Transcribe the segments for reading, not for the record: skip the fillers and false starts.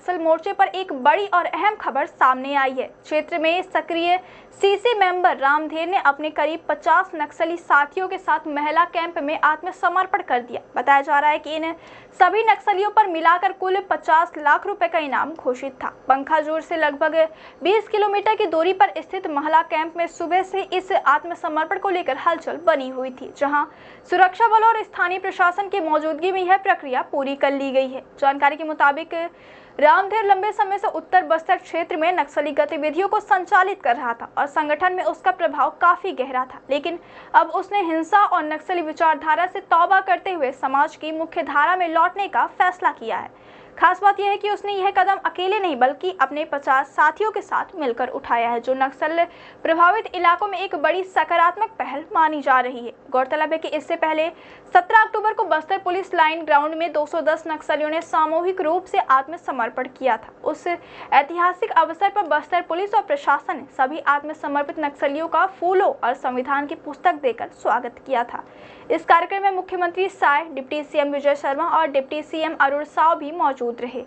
नक्सल मोर्चे पर एक बड़ी और अहम खबर सामने आई है। क्षेत्र में सक्रिय सीसी मेंबर रामधेर ने अपने करीब 50 नक्सली साथियों के साथ महिला कैंप में आत्मसमर्पण कर दिया। बताया जा रहा है कि इन सभी नक्सलियों पर मिलाकर कुल 50 लाख रुपए का इनाम घोषित था। पंखाजोर से लगभग 20 किलोमीटर की दूरी पर स्थित महिला कैंप में सुबह से इस आत्मसमर्पण को लेकर हलचल बनी हुई थी, जहां सुरक्षा बल और स्थानीय प्रशासन की मौजूदगी में यह प्रक्रिया पूरी कर ली गई है। जानकारी के मुताबिक रामधेर लंबे समय से उत्तर बस्तर क्षेत्र में नक्सली गतिविधियों को संचालित कर रहा था और संगठन में उसका प्रभाव काफी गहरा था, लेकिन अब उसने हिंसा और नक्सली विचारधारा से तौबा करते हुए समाज की मुख्य धारा में लौटने का फैसला किया है। खास बात यह है कि उसने यह कदम अकेले नहीं बल्कि अपने 50 साथियों के साथ मिलकर उठाया है, जो नक्सल प्रभावित इलाकों में एक बड़ी सकारात्मक पहल मानी जा रही है। गौरतलब है कि इससे पहले 17 अक्टूबर को बस्तर पुलिस लाइन ग्राउंड में 210 नक्सलियों ने सामूहिक रूप से आत्मसमर्पण किया था। उस ऐतिहासिक अवसर पर बस्तर पुलिस और प्रशासन ने सभी आत्मसमर्पित नक्सलियों का फूलों और संविधान की पुस्तक देकर स्वागत किया था। इस कार्यक्रम में मुख्यमंत्री साय, डिप्टी सीएम विजय शर्मा और डिप्टी सीएम अरुण साव भी मौजूद रहे।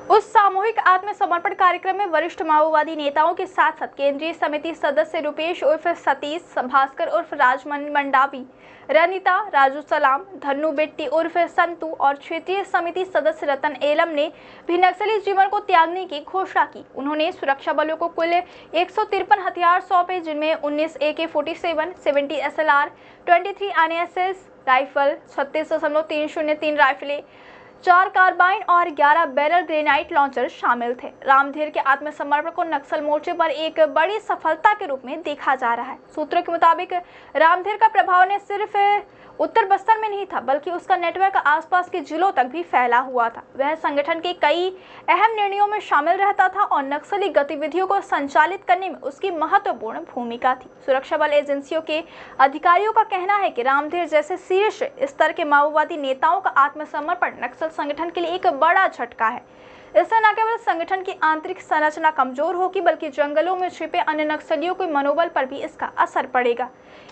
उस सामूहिक आत्मसमर्पण कार्यक्रम में वरिष्ठ माओवादी नेताओं के साथ साथ केंद्रीय समिति सदस्य रुपेश उर्फ सतीश, भास्कर उर्फ राजमन मंडावी, रनिता, राजू सलाम, धन्नू बेट्टी उर्फ संतू और क्षेत्रीय समिति सदस्य रतन एलम ने भी नक्सली जीवन को त्यागने की घोषणा की। उन्होंने सुरक्षा बलों को कुल 153 हथियार सौंपे, जिनमें 19 AK-47, 70 SLR, 23 NSS rifle, 36.303 राइफलें, 4 carbene और 11 बैरल ग्रेनाइट लॉन्चर शामिल थे। रामधेर के आत्मसमर्पण को नक्सल मोर्चे पर एक बड़ी सफलता के रूप में देखा जा रहा है। सूत्रों के मुताबिक रामधेर का प्रभाव ने सिर्फ उत्तर बस्तर में नहीं था, बल्कि उसका नेटवर्क आसपास के जिलों तक भी फैला हुआ था। वह संगठन के कई अहम निर्णयों में शामिल रहता था और नक्सली गतिविधियों को संचालित करने में उसकी महत्वपूर्ण भूमिका थी। सुरक्षा बल एजेंसियों के अधिकारियों का कहना है कि रामधेर जैसे शीर्ष स्तर के माओवादी नेताओं का आत्मसमर्पण नक्सल संगठन के लिए एक बड़ा झटका है। इससे न केवल संगठन की आंतरिक संरचना कमजोर होगी, बल्कि जंगलों में छिपे अन्य नक्सलियों के मनोबल पर भी इसका असर पड़ेगा।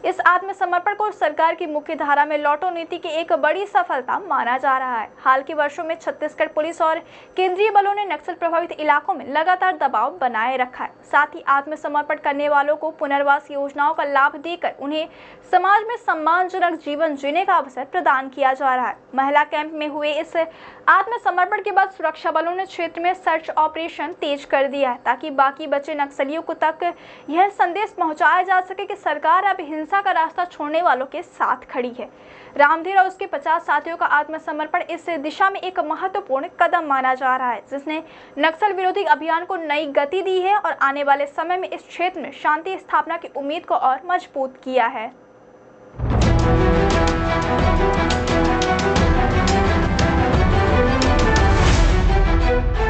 इस आत्मसमर्पण को सरकार की मुख्य धारा में लौटो नीति की एक बड़ी सफलता माना जा रहा है। हाल के वर्षों में छत्तीसगढ़ पुलिस और केंद्रीय बलों ने नक्सल प्रभावित इलाकों में लगातार दबाव बनाए रखा है। साथ ही आत्मसमर्पण करने वालों को पुनर्वास योजनाओं का लाभ देकर उन्हें समाज में सम्मानजनक जीवन जीने का अवसर प्रदान किया जा रहा है। महिला कैंप में हुए इस आत्मसमर्पण के बाद सुरक्षा बलों ने क्षेत्र में सर्च ऑपरेशन तेज कर दिया है, ताकि बाकी बचे नक्सलियों को तक यह संदेश पहुंचाया जा सके कि सरकार अब हिंसा का रास्ता छोड़ने वालों के साथ खड़ी है। रामधेर और उसके 50 साथियों का आत्मसमर्पण इस दिशा में एक महत्वपूर्ण कदम माना जा रहा है, जिसने नक्सल विरोधी अभियान को नई गति दी है और आने वाले समय में इस क्षेत्र में शांति स्थापना की उम्मीद को और मजबूत किया है।